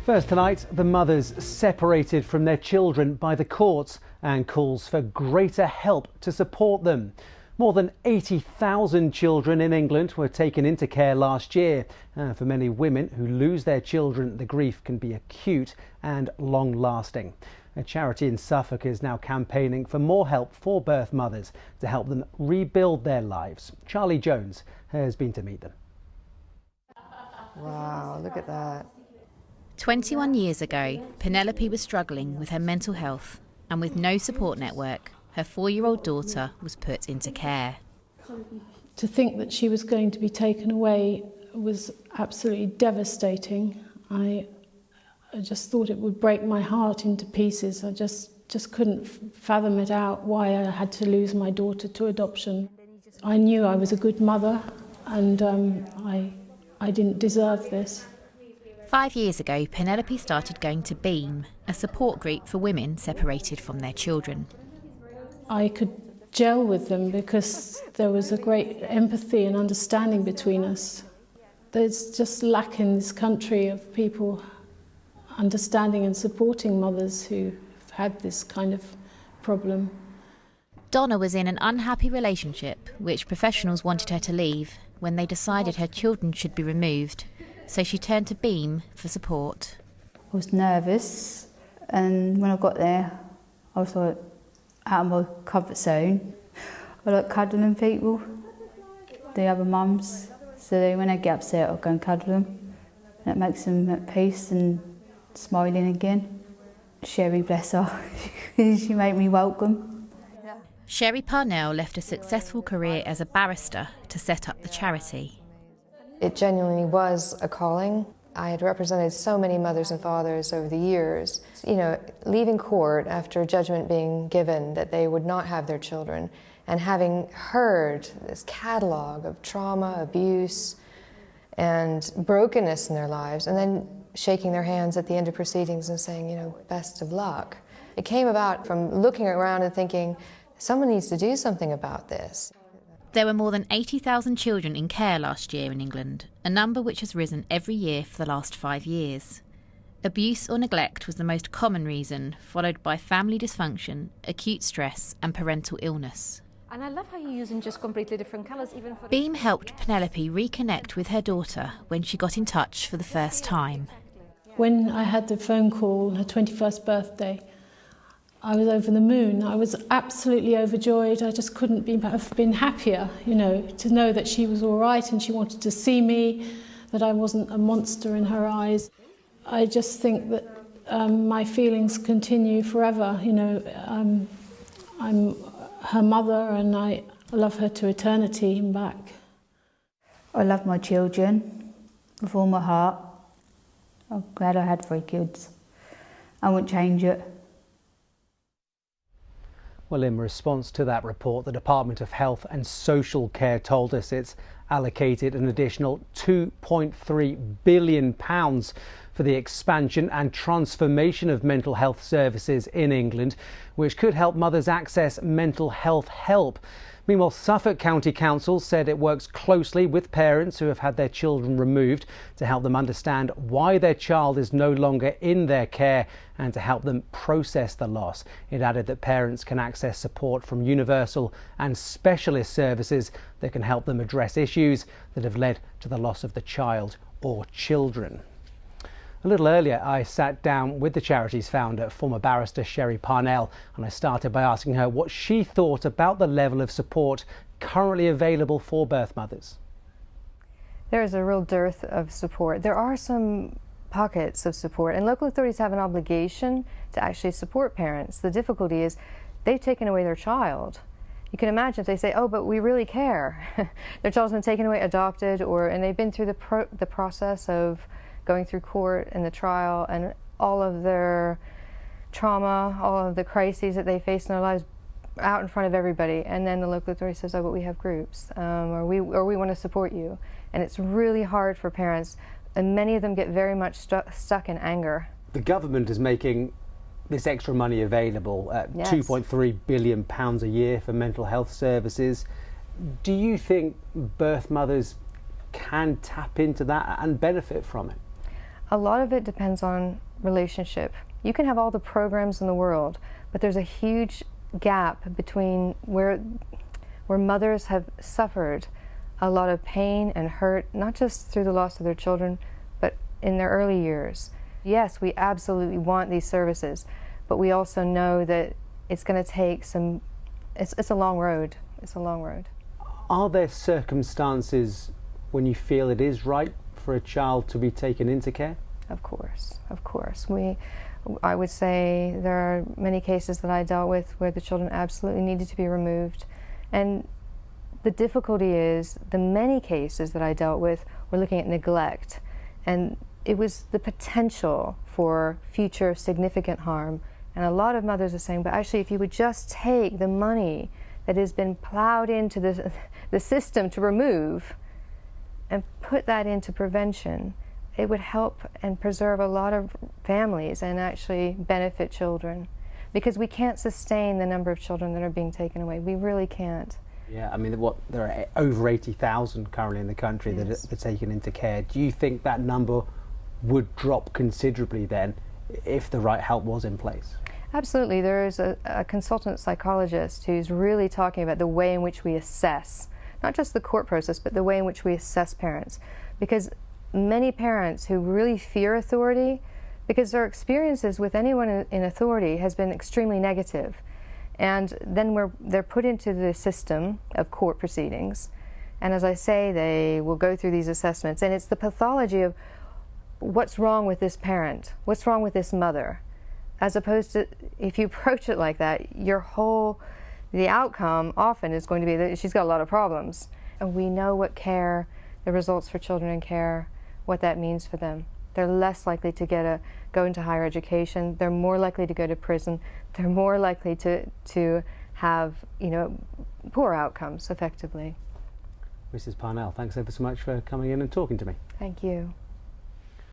First tonight, the mothers separated from their children by the courts and calls for greater help to support them. More than 80,000 children in England were taken into care last year. For many women who lose their children, the grief can be acute and long-lasting. A charity in Suffolk is now campaigning for more help for birth mothers to help them rebuild their lives. Charlie Jones has been to meet them. Wow, look at that. 21 years ago, Penelope was struggling with her mental health, and with no support network, her 4-year-old daughter was put into care. To think that she was going to be taken away was absolutely devastating. I just thought it would break my heart into pieces. I just couldn't fathom it out why I had to lose my daughter to adoption. I knew I was a good mother, and I didn't deserve this. 5 years ago, Penelope started going to Beam, a support group for women separated from their children. I could gel with them because there was a great empathy and understanding between us. There's just lack in this country of people understanding and supporting mothers who've had this kind of problem. Donna was in an unhappy relationship, which professionals wanted her to leave, when they decided her children should be removed. So she turned to Beam for support. I was nervous, and when I got there, I was like out of my comfort zone. I like cuddling people, the other mums, so when they get upset, I'll go and cuddle them. And it makes them at peace and smiling again. Sherry, bless her, she made me welcome. Sherry Parnell left a successful career as a barrister to set up the charity. It genuinely was a calling. I had represented so many mothers and fathers over the years. You know, leaving court after judgment being given that they would not have their children, and having heard this catalog of trauma, abuse, and brokenness in their lives, and then shaking their hands at the end of proceedings and saying, you know, best of luck. It came about from looking around and thinking, someone needs to do something about this. There were more than 80,000 children in care last year in England, a number which has risen every year for the last 5 years. Abuse or neglect was the most common reason, followed by family dysfunction, acute stress and parental illness. And I love how you're using just completely different colours even for... Beam helped Penelope reconnect with her daughter when she got in touch for the first time. When I had the phone call on her 21st birthday, I was over the moon. I was absolutely overjoyed. I just couldn't have been happier, you know, to know that she was all right and she wanted to see me, that I wasn't a monster in her eyes. I just think that my feelings continue forever, you know. I'm her mother and I love her to eternity and back. I love my children with all my heart. I'm glad I had 3 kids. I wouldn't change it. Well, in response to that report, the Department of Health and Social Care told us it's allocated an additional £2.3 billion for the expansion and transformation of mental health services in England, which could help mothers access mental health help. Meanwhile, Suffolk County Council said it works closely with parents who have had their children removed to help them understand why their child is no longer in their care and to help them process the loss. It added that parents can access support from universal and specialist services that can help them address issues that have led to the loss of the child or children. A little earlier, I sat down with the charity's founder, former barrister Sherry Parnell, and I started by asking her what she thought about the level of support currently available for birth mothers. There is a real dearth of support. There are some pockets of support, and local authorities have an obligation to actually support parents. The difficulty is they've taken away their child. You can imagine if they say, oh, but we really care. Their child's been taken away, adopted, and they've been through the process of going through court and the trial and all of their trauma, all of the crises that they face in their lives out in front of everybody, and then the local authority says, oh, but we have groups, or we want to support you. And it's really hard for parents, and many of them get very much stuck in anger. The government is making this extra money available at yes. £2.3 billion a year for mental health services. Do you think birth mothers can tap into that and benefit from it? A lot of it depends on relationship. You can have all the programs in the world, but there's a huge gap between where mothers have suffered a lot of pain and hurt, not just through the loss of their children, but in their early years. Yes, we absolutely want these services, but we also know that it's going to take some, it's a long road. It's a long road. Are there circumstances when you feel it is right for a child to be taken into care? Of course, of course. I would say there are many cases that I dealt with where the children absolutely needed to be removed. And the difficulty is, the many cases that I dealt with were looking at neglect. And it was the potential for future significant harm. And a lot of mothers are saying, but actually if you would just take the money that has been plowed into the system to remove and put that into prevention, it would help and preserve a lot of families and actually benefit children. Because we can't sustain the number of children that are being taken away. We really can't. Yeah, I mean, there are over 80,000 currently in the country that are taken into care. Do you think that number would drop considerably then if the right help was in place? Absolutely. There is a consultant psychologist who's really talking about the way in which we assess, not just the court process, but the way in which we assess parents. Because many parents who really fear authority, because their experiences with anyone in authority has been extremely negative. And then they're put into the system of court proceedings. And as I say, they will go through these assessments. And it's the pathology of what's wrong with this parent, what's wrong with this mother. As opposed to, if you approach it like that, the outcome often is going to be that she's got a lot of problems. And we know what care, the results for children in care, what that means for them. They're less likely to go into higher education. They're more likely to go to prison. They're more likely to have, poor outcomes, effectively. Mrs. Parnell, thanks ever so much for coming in and talking to me. Thank you.